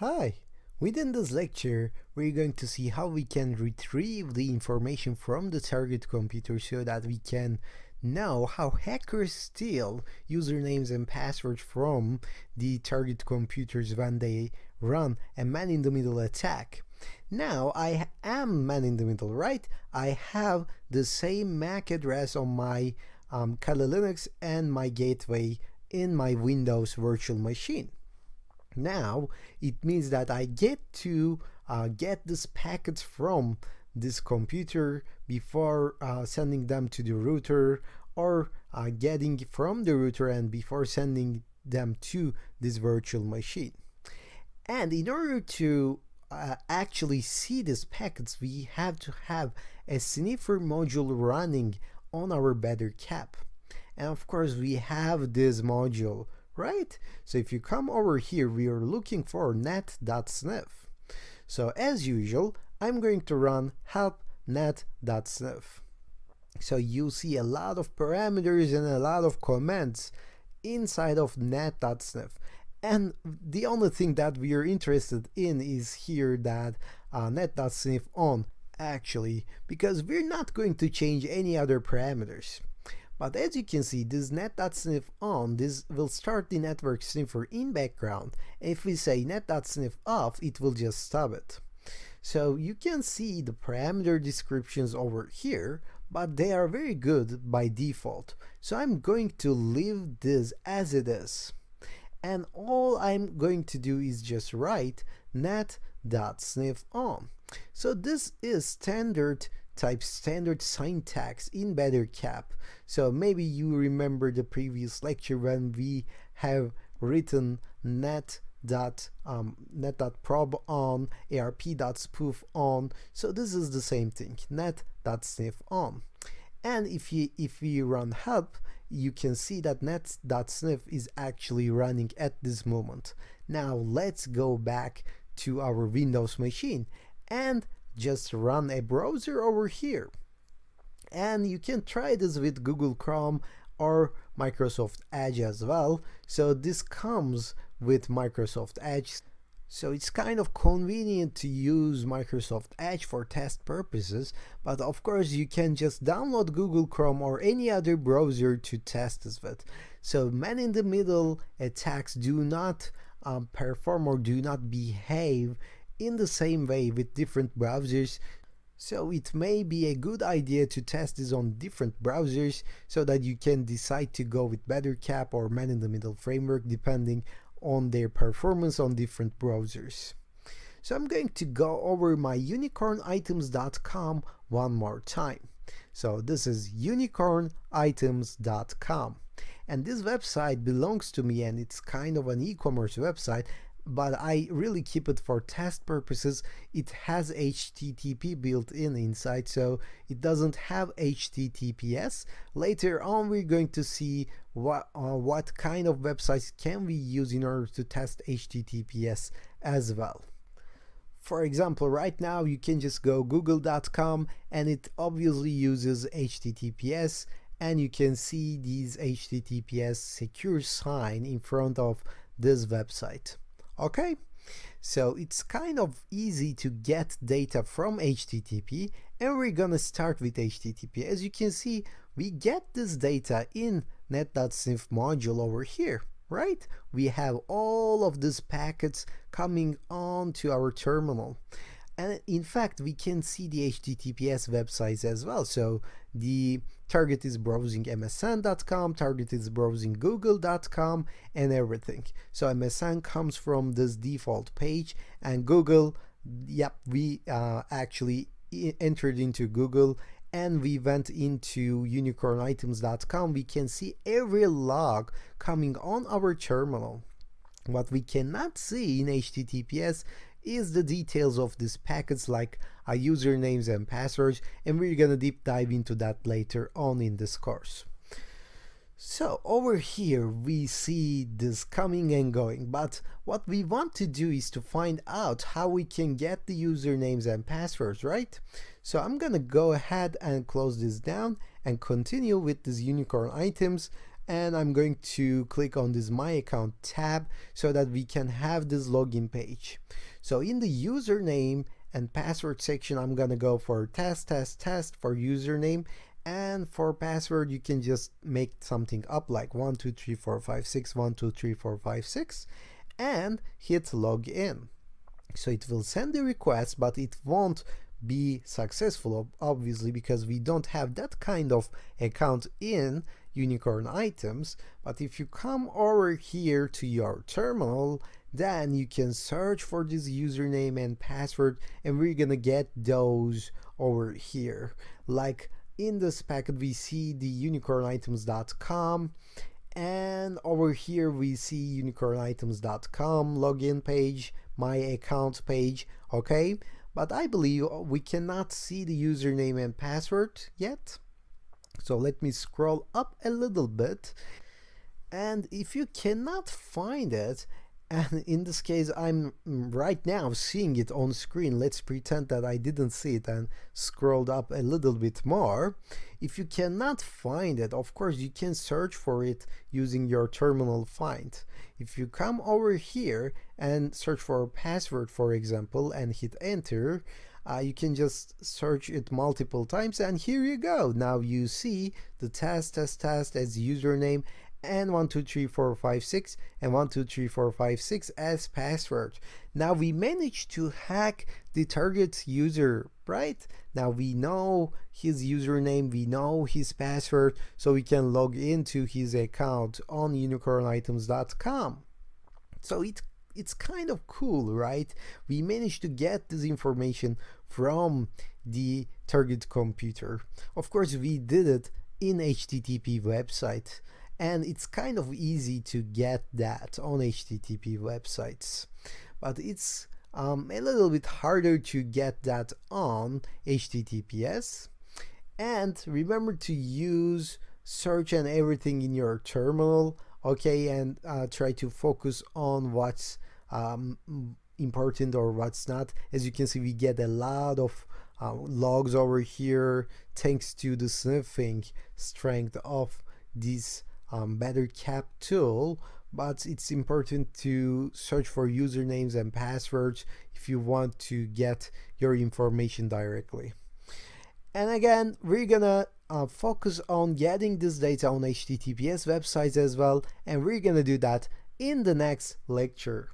Hi! Within this lecture, we're going to see how we can retrieve the information from the target computer so that we can know how hackers steal usernames and passwords from the target computers when they run a man-in-the-middle attack. Now, I am man-in-the-middle, right? I have the same MAC address on my Kali Linux and my gateway in my Windows virtual machine. Now it means that I get to get these packets from this computer before sending them to the router, or getting from the router and before sending them to this virtual machine. And in order to actually see these packets, we have to have a sniffer module running on our better cap. And of course we have this module, right? So if you come over here, we are looking for net.snif. So as usual, I'm going to run help net.snif. So you see a lot of parameters and a lot of commands inside of net.snif. And the only thing that we are interested in is here that net.snif on, actually, because we're not going to change any other parameters. But as you can see, this net.snif on, this will start the network sniffer in background. And if we say net.snif off, it will just stop it. So you can see the parameter descriptions over here, but they are very good by default. So I'm going to leave this as it is. And all I'm going to do is just write net.snif on. So this is standard syntax in better cap. So maybe you remember the previous lecture when we have written net.prob on, arp.spoof on. So this is the same thing, net.snif on. And if we run help, you can see that net.snif is actually running at this moment. Now let's go back to our Windows machine and just run a browser over here. And you can try this with Google Chrome or Microsoft Edge as well. So this comes with Microsoft Edge. So it's kind of convenient to use Microsoft Edge for test purposes, but of course you can just download Google Chrome or any other browser to test this with. So man-in-the-middle attacks do not perform or do not behave in the same way with different browsers. So it may be a good idea to test this on different browsers so that you can decide to go with better cap or man-in-the-middle framework depending on their performance on different browsers. So I'm going to go over my unicornitems.com one more time. So this is unicornitems.com, and this website belongs to me, and it's kind of an e-commerce website, but I really keep it for test purposes. It has HTTP built in inside, so it doesn't have HTTPS. Later on we're going to see what kind of websites can we use in order to test HTTPS as well. For example, right now you can just go google.com and it obviously uses HTTPS, and you can see these HTTPS secure sign in front of this website. Okay, so it's kind of easy to get data from HTTP, and we're gonna start with HTTP. As you can see, we get this data in net.snif module over here, right? We have all of these packets coming onto our terminal. And in fact, we can see the HTTPS websites as well. So the target is browsing msn.com, target is browsing google.com, and everything. So MSN comes from this default page, and Google, yep, we actually entered into Google and we went into unicornitems.com. We can see every log coming on our terminal. What we cannot see in HTTPS is the details of these packets, like usernames and passwords, and we're gonna deep dive into that later on in this course. So over here we see this coming and going, but what we want to do is to find out how we can get the usernames and passwords, right? So I'm gonna go ahead and close this down and continue with this unicorn items, and I'm going to click on this My Account tab so that we can have this login page. So in the username and password section, I'm gonna go for test for username, and for password you can just make something up like 123456 123456 and hit login. So it will send the request, but it won't be successful obviously because we don't have that kind of account in Unicorn Items. But if you come over here to your terminal, then you can search for this username and password, and we're gonna get those over here. Like in this packet we see the unicornitems.com, and over here we see unicornitems.com login page, my account page, okay? But I believe we cannot see the username and password yet. So let me scroll up a little bit, and if you cannot find it, and in this case I'm right now seeing it on screen, let's pretend that I didn't see it and scrolled up a little bit more. If you cannot find it, of course you can search for it using your terminal find. If you come over here and search for a password, for example, and hit enter, you can just search it multiple times, and here you go. Now you see the test as username, and 123456 and 123456 as password. Now we managed to hack the target user, right? Now we know his username, we know his password, so we can log into his account on unicornitems.com. So it's kind of cool, right? We managed to get this information from the target computer. Of course, we did it in HTTP website, and it's kind of easy to get that on HTTP websites, but it's a little bit harder to get that on HTTPS. And remember to use search and everything in your terminal, okay, and try to focus on what's important or what's not. As you can see, we get a lot of logs over here thanks to the sniffing strength of this better cap tool. But it's important to search for usernames and passwords if you want to get your information directly. And again, we're gonna focus on getting this data on HTTPS websites as well, and we're gonna do that in the next lecture.